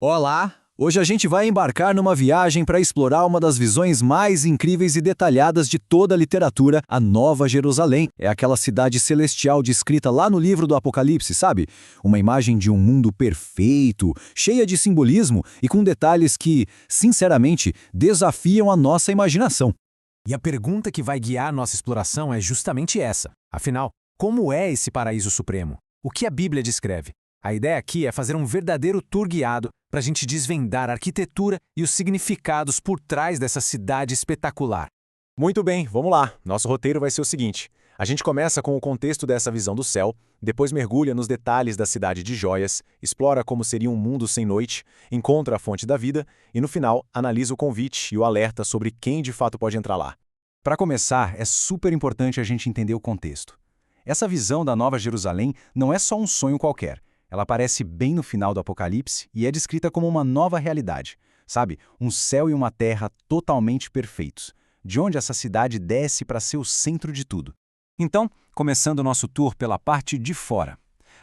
Olá! Hoje a gente vai embarcar numa viagem para explorar uma das visões mais incríveis e detalhadas de toda a literatura, a Nova Jerusalém. É aquela cidade celestial descrita lá no livro do Apocalipse, sabe? Uma imagem de um mundo perfeito, cheia de simbolismo e com detalhes que, sinceramente, desafiam a nossa imaginação. E a pergunta que vai guiar nossa exploração é justamente essa. Afinal, como é esse paraíso supremo? O que a Bíblia descreve? A ideia aqui é fazer um verdadeiro tour guiado para a gente desvendar a arquitetura e os significados por trás dessa cidade espetacular. Muito bem, vamos lá. Nosso roteiro vai ser o seguinte. A gente começa com o contexto dessa visão do céu, depois mergulha nos detalhes da cidade de joias, explora como seria um mundo sem noite, encontra a fonte da vida e, no final, analisa o convite e o alerta sobre quem de fato pode entrar lá. Para começar, é super importante a gente entender o contexto. Essa visão da Nova Jerusalém não é só um sonho qualquer. Ela aparece bem no final do Apocalipse e é descrita como uma nova realidade, sabe? Um céu e uma terra totalmente perfeitos, de onde essa cidade desce para ser o centro de tudo. Então, começando o nosso tour pela parte de fora.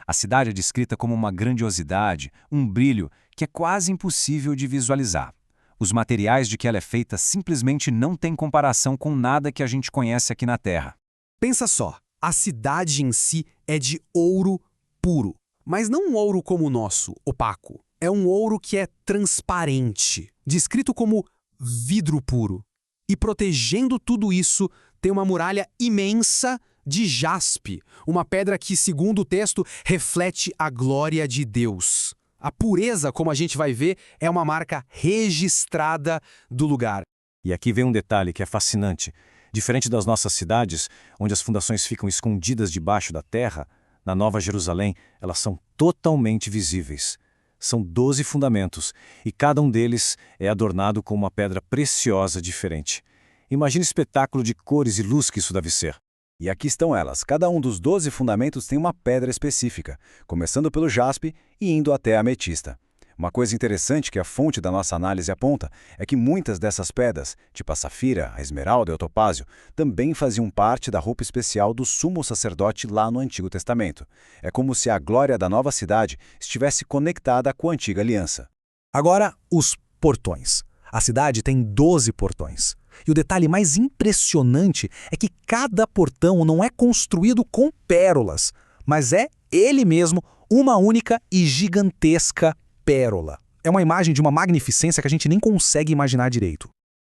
A cidade é descrita como uma grandiosidade, um brilho que é quase impossível de visualizar. Os materiais de que ela é feita simplesmente não têm comparação com nada que a gente conhece aqui na Terra. Pensa só, a cidade em si é de ouro puro. Mas não um ouro como o nosso, opaco. É um ouro que é transparente, descrito como vidro puro. E protegendo tudo isso, tem uma muralha imensa de jaspe, uma pedra que, segundo o texto, reflete a glória de Deus. A pureza, como a gente vai ver, é uma marca registrada do lugar. E aqui vem um detalhe que é fascinante. Diferente das nossas cidades, onde as fundações ficam escondidas debaixo da terra, na Nova Jerusalém, elas são totalmente visíveis. São 12 fundamentos, e cada um deles é adornado com uma pedra preciosa diferente. Imagine o espetáculo de cores e luz que isso deve ser. E aqui estão elas. Cada um dos 12 fundamentos tem uma pedra específica, começando pelo jaspe e indo até a ametista. Uma coisa interessante que a fonte da nossa análise aponta é que muitas dessas pedras, tipo a safira, a esmeralda e o topázio, também faziam parte da roupa especial do sumo sacerdote lá no Antigo Testamento. É como se a glória da nova cidade estivesse conectada com a antiga aliança. Agora, os portões. A cidade tem 12 portões. E o detalhe mais impressionante é que cada portão não é construído com pérolas, mas é ele mesmo uma única e gigantesca pérola. É uma imagem de uma magnificência que a gente nem consegue imaginar direito.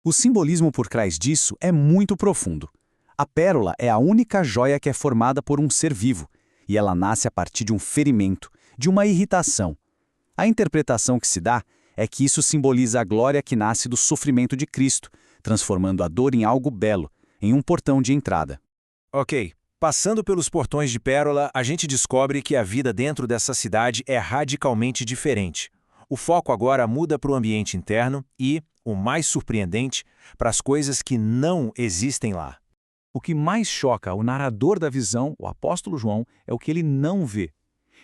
O simbolismo por trás disso é muito profundo. A pérola é a única joia que é formada por um ser vivo, e ela nasce a partir de um ferimento, de uma irritação. A interpretação que se dá é que isso simboliza a glória que nasce do sofrimento de Cristo, transformando a dor em algo belo, em um portão de entrada. Ok, passando pelos portões de pérola, a gente descobre que a vida dentro dessa cidade é radicalmente diferente. O foco agora muda para o ambiente interno e, o mais surpreendente, para as coisas que não existem lá. O que mais choca o narrador da visão, o apóstolo João, é o que ele não vê.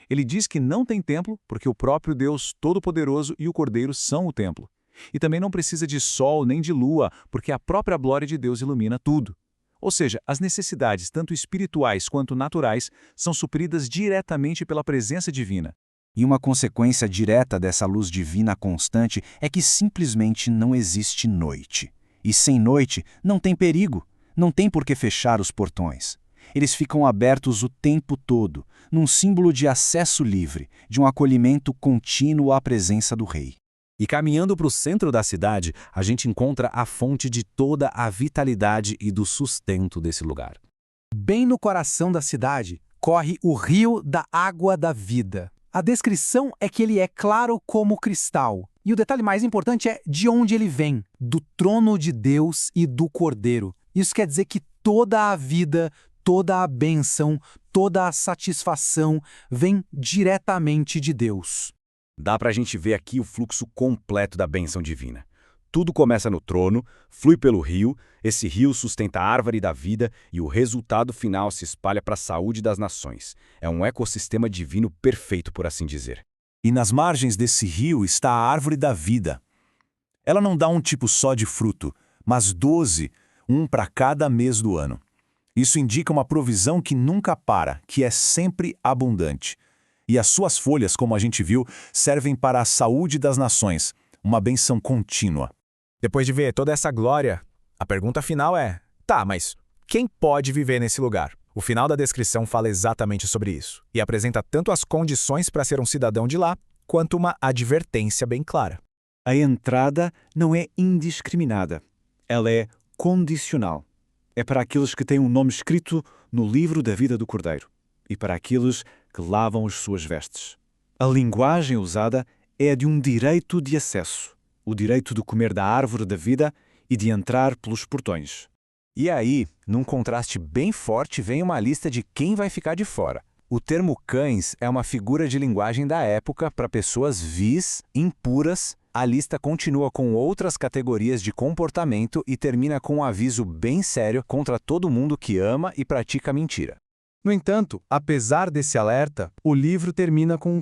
Ele diz que não tem templo porque o próprio Deus Todo-Poderoso e o Cordeiro são o templo. E também não precisa de sol nem de lua, porque a própria glória de Deus ilumina tudo. Ou seja, as necessidades, tanto espirituais quanto naturais, são supridas diretamente pela presença divina. E uma consequência direta dessa luz divina constante é que simplesmente não existe noite. E sem noite não tem perigo, não tem por que fechar os portões. Eles ficam abertos o tempo todo, num símbolo de acesso livre, de um acolhimento contínuo à presença do Rei. E caminhando para o centro da cidade, a gente encontra a fonte de toda a vitalidade e do sustento desse lugar. Bem no coração da cidade, corre o rio da água da vida. A descrição é que ele é claro como cristal. E o detalhe mais importante é de onde ele vem, do trono de Deus e do Cordeiro. Isso quer dizer que toda a vida, toda a bênção, toda a satisfação vem diretamente de Deus. Dá para a gente ver aqui o fluxo completo da bênção divina. Tudo começa no trono, flui pelo rio, esse rio sustenta a árvore da vida e o resultado final se espalha para a saúde das nações. É um ecossistema divino perfeito, por assim dizer. E nas margens desse rio está a árvore da vida. Ela não dá um tipo só de fruto, mas 12, um para cada mês do ano. Isso indica uma provisão que nunca para, que é sempre abundante. E as suas folhas, como a gente viu, servem para a saúde das nações, uma bênção contínua. Depois de ver toda essa glória, a pergunta final é: tá, mas quem pode viver nesse lugar? O final da descrição fala exatamente sobre isso, e apresenta tanto as condições para ser um cidadão de lá, quanto uma advertência bem clara. A entrada não é indiscriminada, ela é condicional. É para aqueles que têm um nome escrito no livro da vida do Cordeiro e para aqueles que lavam as suas vestes. A linguagem usada é a de um direito de acesso, o direito de comer da árvore da vida e de entrar pelos portões. E aí, num contraste bem forte, vem uma lista de quem vai ficar de fora. O termo cães é uma figura de linguagem da época para pessoas vis, impuras. A lista continua com outras categorias de comportamento e termina com um aviso bem sério contra todo mundo que ama e pratica mentira. No entanto, apesar desse alerta, o livro termina com um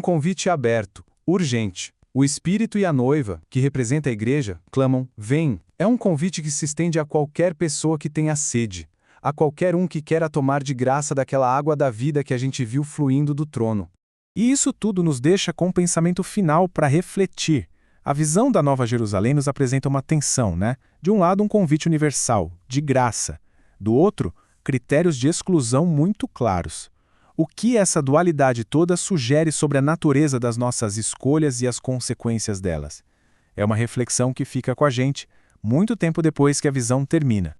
convite aberto, urgente. O Espírito e a noiva, que representa a igreja, clamam: vem. É um convite que se estende a qualquer pessoa que tenha sede, a qualquer um que queira tomar de graça daquela água da vida que a gente viu fluindo do trono. E isso tudo nos deixa com um pensamento final para refletir. A visão da Nova Jerusalém nos apresenta uma tensão, né? De um lado, um convite universal, de graça. Do outro, critérios de exclusão muito claros. O que essa dualidade toda sugere sobre a natureza das nossas escolhas e as consequências delas? É uma reflexão que fica com a gente muito tempo depois que a visão termina.